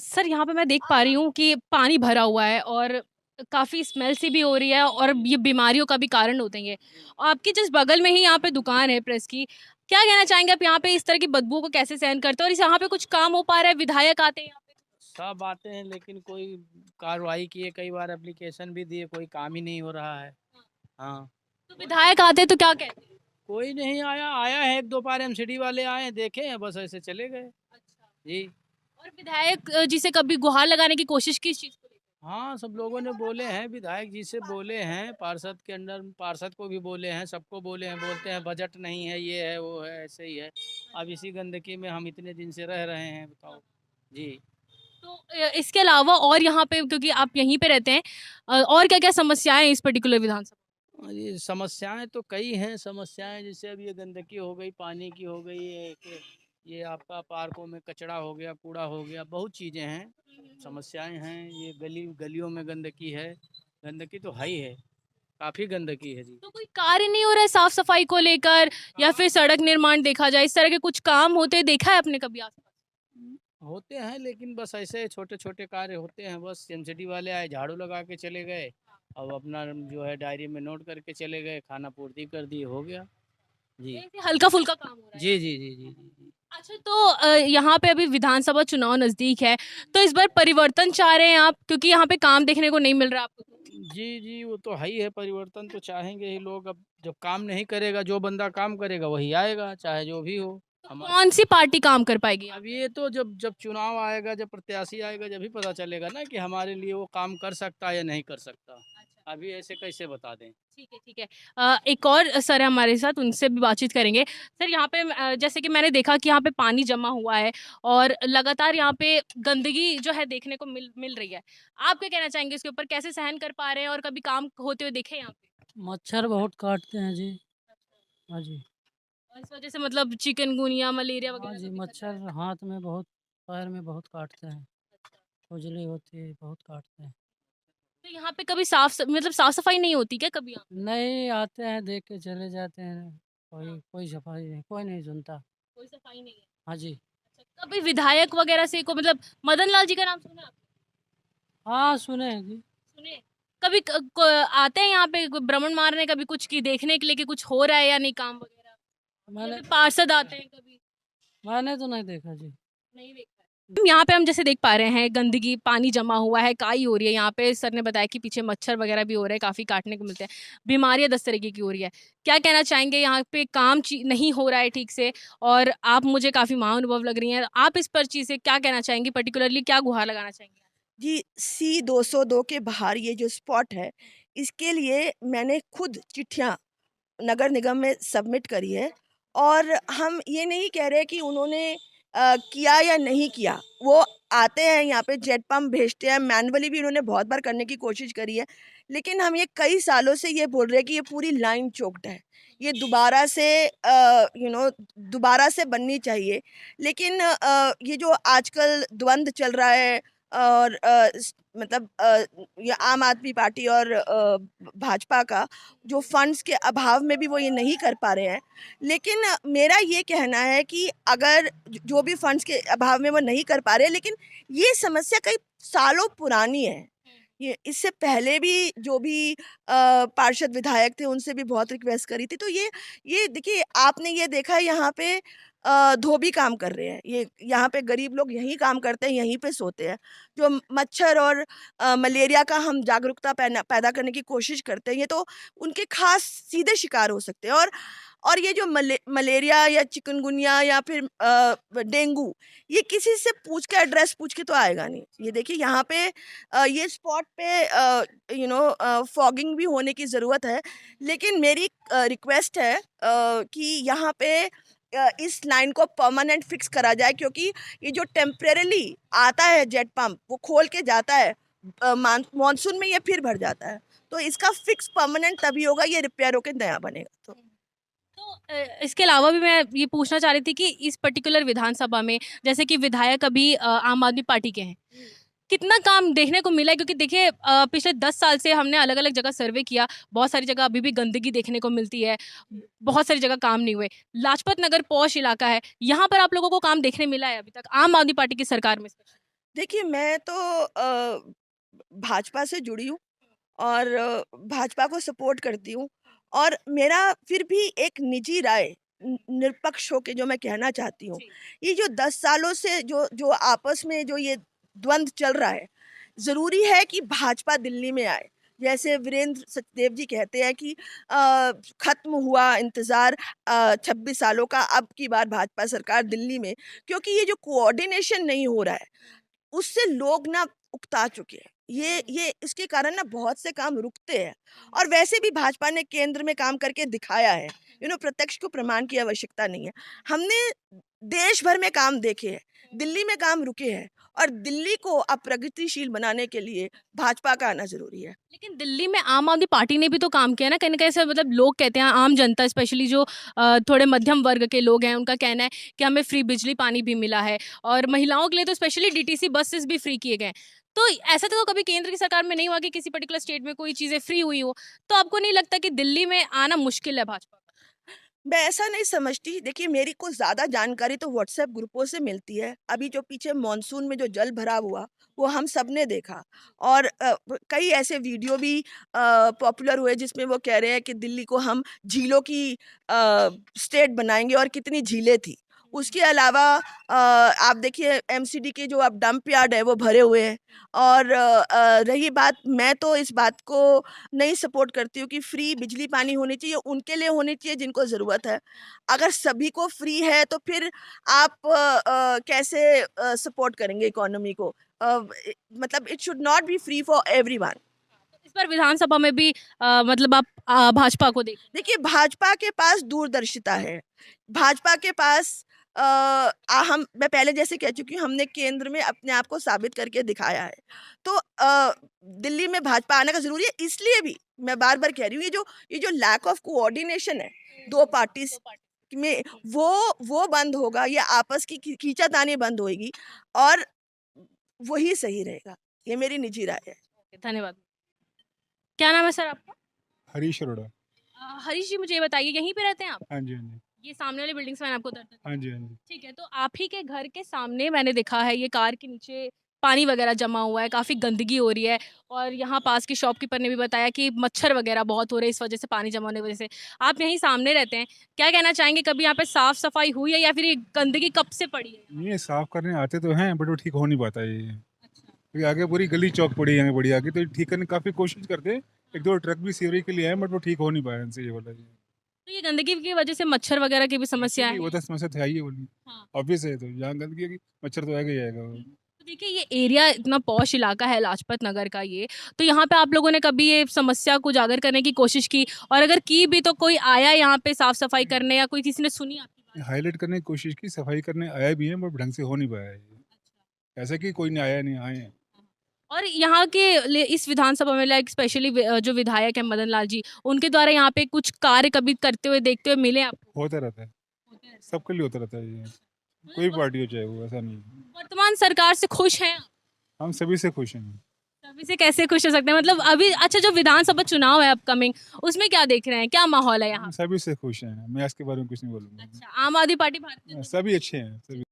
Sir यहाँ पे मैं देख पा रही हूँ कि पानी भरा हुआ है और काफ़ी स्मेल सी भी हो रही है और ये बीमारियों का भी कारण होते हैं ये। आपके जस्ट बगल में ही यहाँ पे दुकान है प्रेस की। क्या कहना चाहेंगे आप यहाँ पे इस तरह की बदबू को कैसे सहन करते हैं और इस यहाँ पे कुछ काम हो पा रहा है? विधायक आते हैं यहाँ पे? सब आते हैं लेकिन कोई कार्रवाई किए, कई बार एप्लीकेशन भी दिए, कोई काम ही नहीं हो रहा है। हाँ, तो विधायक आते हैं तो क्या कहते हैं? कोई नहीं आया। आया है एक दो बार, एमसीडी वाले आए हैं, देखे हैं, बस ऐसे चले गए। अच्छा। जी। और विधायक जी से कभी गुहार लगाने की कोशिश की इस चीज़ को लेकर? हाँ, सब लोगों ने बोले हैं, विधायक जी से बोले हैं, पार्षद के अंडर पार्षद को भी बोले हैं, सबको बोले हैं, बोलते हैं बजट नहीं है, ये है वो है, ऐसे ही है। अब इसी गंदगी में हम इतने दिन से रह रहे हैं, बताओ। जी। तो इसके अलावा और यहाँ पे क्योंकि आप यहीं पे रहते हैं और क्या-क्या समस्याएँ हैं इस पर्टिकुलर विधानसभा? ये समस्याएं तो कई हैं। समस्याएं जैसे अब ये गंदगी हो गई, पानी की हो गई, ये आपका पार्कों में कचरा हो गया, कूड़ा हो गया, बहुत चीज़ें हैं। समस्याएं हैं, ये गलियों में गंदगी है। गंदगी तो है ही है, काफ़ी गंदगी है जी। तो कोई कार्य नहीं हो रहा है साफ-सफाई को लेकर या फिर सड़क निर्माण देखा जाए, इस तरह के कुछ काम होते देखा है आपने कभी आस-पास? होते हैं लेकिन बस ऐसे छोटे छोटे कार्य होते हैं। बस एमसीडी वाले आए, झाड़ू लगा के चले गए, अब अपना जो है डायरी में नोट करके चले गए, खाना पूर्ति कर दी, हो गया। जी। ऐसे हल्का-फुल्का काम हो रहा है। जी, जी, जी, जी, जी, जी। अच्छा तो यहाँ पे अभी विधानसभा चुनाव नज़दीक है, तो इस बार परिवर्तन चाह रहे हैं आप? क्योंकि यहाँ पे काम देखने को नहीं मिल रहा आपको तो। जी, जी, वो तो है ही है, परिवर्तन तो चाहेंगे ही लोग। अब जब काम नहीं करेगा, जो बंदा काम करेगा वही आएगा, चाहे जो भी हो। तो हमा कौन-सी पार्टी काम कर पाएगी यहाँ अब पे? ये तो जब जब चुनाव आएगा, जब प्रत्याशी आएगा, जब ही पता चलेगा ना कि हमारे लिए वो काम कर सकता है या नहीं कर सकता। अच्छा। अभी ऐसे कैसे बता दें? ठीक है, ठीक है। एक और सर है हमारे साथ, उनसे भी बातचीत करेंगे। सर यहाँ पे जैसे कि मैंने देखा कि यहाँ पे पानी जमा हुआ है और लगातार यहाँ पे गंदगी जो है देखने को मिल मिल रही है। आप क्या कहना चाहेंगे इसके ऊपर? कैसे सहन कर पा रहे हैं और कभी काम होते हुए देखे हैं यहाँ पे? मच्छर बहुत काटते हैं जी। अच्छा। हाँ जी। और इस वजह से मतलब चिकनगुनिया, मलेरिया हाँ वगैरह जी, का भी खतरा मच्छर है? हाथ में बहुत, पैर में बहुत काटते हैं। अच्छा। खुजली होती है, बहुत काटते हैं। तो यहाँ पे कभी मतलब साफ-सफाई नहीं होती क्या कभी यहाँ पे? नहीं, आते हैं, देख के चले जाते हैं। कोई कोई सफाई नहीं, कोई नहीं सुनता। कोई सफाई नहीं है। हाँ जी। अच्छा, कभी विधायक वगैरह से को मतलब मदन लाल जी का नाम सुना है आपने? हाँ, सुने हैं जी। सुने? कभी आते हैं यहाँ पे भ्रमण मारने कभी कुछ की देखने के लिए कि कुछ हो रहा है या नहीं काम वगैरह या मैंने फिर पार्षद आते हैं कभी? मैंने तो नहीं देखा जी। नहीं देखा है। यहाँ पे हम जैसे देख पा रहे हैं गंदगी, पानी जमा हुआ है, काई हो रही है यहाँ पे। सर ने बताया कि पीछे मच्छर वगैरह भी हो रहे हैं, काफ़ी काटने को मिलते हैं। बीमारियाँ 10 तरीके की हो रही है। क्या कहना चाहेंगे यहाँ पे काम नहीं हो रहा है ठीक से और आप मुझे काफ़ी महानुभव लग रही हैं। आप इस पर चीज़ से क्या कहना चाहेंगी पर्टिकुलरली क्या गुहार लगाना चाहेंगी? जी, सी 202 के बाहर ये जो स्पॉट है, इसके लिए मैंने खुद चिट्ठियाँ नगर निगम में सबमिट करी है और हम ये नहीं कह रहे कि उन्होंने किया या नहीं किया। वो आते हैं यहाँ पे जेट पंप भेजते हैं, मैनुअली भी उन्होंने बहुत बार करने की कोशिश करी है। लेकिन हम ये कई सालों से ये बोल रहे हैं कि ये पूरी लाइन चोक्ड है। ये दोबारा से दोबारा से बननी चाहिए। लेकिन ये जो आजकल द्वंद चल रहा है और मतलब ये आम आदमी पार्टी और भाजपा का जो फंड्स के अभाव में भी वो ये नहीं कर पा रहे हैं। लेकिन मेरा ये कहना है कि अगर जो भी फंड्स के अभाव में वो नहीं कर पा रहे हैं, लेकिन ये समस्या कई सालों पुरानी है। ये इससे पहले भी जो भी पार्षद विधायक थे उनसे भी बहुत रिक्वेस्ट करी थी। तो ये देखिए आपने ये देखा है यहाँ पे धोबी काम कर रहे हैं। ये यहाँ पे गरीब लोग यहीं काम करते हैं, यहीं पे सोते हैं। जो मच्छर और मलेरिया का हम जागरूकता पैदा करने की कोशिश करते हैं, ये तो उनके खास सीधे शिकार हो सकते हैं। और ये जो मलेरिया या चिकनगुनिया या फिर डेंगू, ये किसी से पूछ के एड्रेस पूछ के तो आएगा नहीं। ये देखिए यहाँ पे ये स्पॉट पे फॉगिंग भी होने की ज़रूरत है। लेकिन मेरी रिक्वेस्ट है कि यहाँ पे इस लाइन को परमानेंट फिक्स करा जाए, क्योंकि ये जो टेम्परेरीली आता है जेट पंप, वो खोल के जाता है, मानसून में ये फिर भर जाता है। तो इसका फिक्स परमानेंट तभी होगा ये रिपेयर होके नया बनेगा तो। तो इसके अलावा भी मैं ये पूछना चाह रही थी कि इस पर्टिकुलर विधानसभा में जैसे कि विधायक अभी आम आदमी पार्टी के हैं। कितना काम देखने को मिला है? क्योंकि देखिए पिछले 10 साल से हमने अलग-अलग जगह सर्वे किया, बहुत सारी जगह अभी भी गंदगी देखने को मिलती है, बहुत सारी जगह काम नहीं हुए। लाजपत नगर पॉश इलाका है, यहाँ पर आप लोगों को काम देखने मिला है अभी तक, आम आदमी पार्टी की सरकार में स्पेशली? देखिए, मैं तो भाजपा से जुड़ी हूँ और भाजपा को सपोर्ट करती हूँ और मेरा फिर भी एक निजी राय निरपेक्ष होके जो मैं कहना चाहती हूँ, ये जो 10 सालों से जो जो आपस में जो ये द्वंद्व चल रहा है, ज़रूरी है कि भाजपा दिल्ली में आए। जैसे वीरेंद्र सचदेव जी कहते हैं कि खत्म हुआ इंतज़ार 26 सालों का, अब की बार भाजपा सरकार दिल्ली में, क्योंकि ये जो कोऑर्डिनेशन नहीं हो रहा है, उससे लोग ना उकता चुके हैं। ये इसके कारण ना बहुत से काम रुकते हैं और वैसे भी भाजपा ने केंद्र में काम करके दिखाया है। प्रत्यक्ष को प्रमाण की आवश्यकता नहीं है। हमने देश भर में काम देखे हैं, दिल्ली में काम रुके हैं और दिल्ली को अब प्रगतिशील बनाने के लिए भाजपा का आना ज़रूरी है। लेकिन दिल्ली में आम आदमी पार्टी ने भी तो काम किया ना, कहीं न कहीं से मतलब लोग कहते हैं, आम जनता स्पेशली जो थोड़े मध्यम वर्ग के लोग हैं, उनका कहना है कि हमें फ्री बिजली पानी भी मिला है और महिलाओं के लिए तो स्पेशली डीटीसी बसेस भी फ्री किए गए हैं। तो ऐसा तो कभी केंद्र की सरकार में नहीं हुआ कि किसी पर्टिकुलर स्टेट में कोई चीज़ें फ्री हुई हो। तो आपको नहीं लगता कि दिल्ली में आना मुश्किल है भाजपा का? मैं ऐसा नहीं समझती। देखिए, मेरी को ज़्यादा जानकारी तो व्हाट्सएप ग्रुपों से मिलती है। अभी जो पीछे मानसून में जो जल भराव हुआ, वो हम सब ने देखा और कई ऐसे वीडियो भी पॉपुलर हुए जिसमें वो कह रहे हैं कि दिल्ली को हम झीलों की स्टेट बनाएँगे और कितनी झीलें थी। उसके अलावा आप देखिए एमसीडी के जो अब डंप यार्ड है वो भरे हुए हैं और रही बात, मैं तो इस बात को नहीं सपोर्ट करती हूँ कि फ्री बिजली पानी होनी चाहिए, उनके लिए होनी चाहिए जिनको ज़रूरत है। अगर सभी को फ्री है तो फिर आप कैसे सपोर्ट करेंगे इकोनॉमी को? मतलब it should not be free for everyone. इस बार विधानसभा में भी मतलब आप भाजपा को देख। देखिए, भाजपा के पास दूरदर्शिता है। भाजपा के पास मैं पहले जैसे कह चुकी हूँ, हमने केंद्र में अपने आप को साबित करके दिखाया है। तो दिल्ली में भाजपा आना का ज़रूरी है, इसलिए भी मैं बार-बार कह रही हूँ, ये जो लैक ऑफ कोऑर्डिनेशन है 2 पार्टीज़ में, वो बंद होगा, ये आपस की खींचातानी बंद होएगी और वही सही रहेगा। ये मेरी निजी राय है। धन्यवाद। क्या नाम है सर आपका? हरीश अरोड़ा। हरीश जी, मुझे ये बताइए, यहीं पे रहते हैं आप? हाँ जी, हाँ जी। ये सामने वाली बिल्डिंग्स में आपको दर्द? हाँ जी, हाँ जी। ठीक है, तो आप ही के घर के सामने मैंने देखा है ये कार के नीचे पानी वगैरह जमा हुआ है, काफ़ी गंदगी हो रही है और यहाँ पास के शॉपकीपर ने भी बताया कि मच्छर वगैरह बहुत हो रहे हैं इस वजह से, पानी जमा होने की वजह से। आप यहीं सामने रहते हैं, क्या कहना चाहेंगे, कभी यहाँ पे साफ-सफाई हुई है या फिर ये गंदगी कब से पड़ी है? ये साफ करने आते तो हैं बट वो ठीक हो नहीं पाता ये। अच्छा। क्योंकि आगे पूरी गली चौक पड़ी है बड़ी आगे, तो ठीक करने की काफ़ी कोशिश करते हैं। 1-2 ट्रक भी सीवरेज के लिए आए बट वो ठीक हो नहीं पाया इनसे ये वाला। तो ये गंदगी की वजह से मच्छर वगैरह की भी समस्या है? वो तो समस्या तो है ही है वाली। हाँ। ऑब्वियस है, तो जहाँ गंदगी होगी मच्छर तो आएगा ही आएगा। तो देखिए, ये एरिया इतना पॉश इलाका है लाजपत नगर का ये, तो यहाँ पे आप लोगों ने कभी ये समस्या को उजागर करने की कोशिश की? और अगर की भी तो कोई आया यहाँ पे साफ-सफाई करने या कोई किसी ने सुनी आपकी बात? हाईलाइट करने की कोशिश की, सफाई करने आया भी है बट ढंग से हो नहीं पाया है ये। ऐसा कि कोई नहीं आया, नहीं आए हैं। और यहाँ के इस विधानसभा में लाइक स्पेशली जो विधायक है मदन लाल जी, उनके द्वारा यहाँ पे कुछ कार्य कभी करते हुए देखते हुए मिले आपको? होता रहता है, सबके लिए होता रहता है ये। कोई पार्टी हो चाहे वो, ऐसा नहीं है। वर्तमान सरकार से खुश हैं आप? हम सभी से खुश हैं। सभी से कैसे खुश हो सकते हैं? मतलब अभी अच्छा, जो विधानसभा चुनाव है अपकमिंग, उसमें क्या देख रहे हैं, क्या माहौल है यहाँ? हम सभी से खुश हैं। मैं इसके बारे में कुछ नहीं बोलूँगा। अच्छा, आम आदमी पार्टी भारतीय जनता सभी अच्छे हैं, सभी।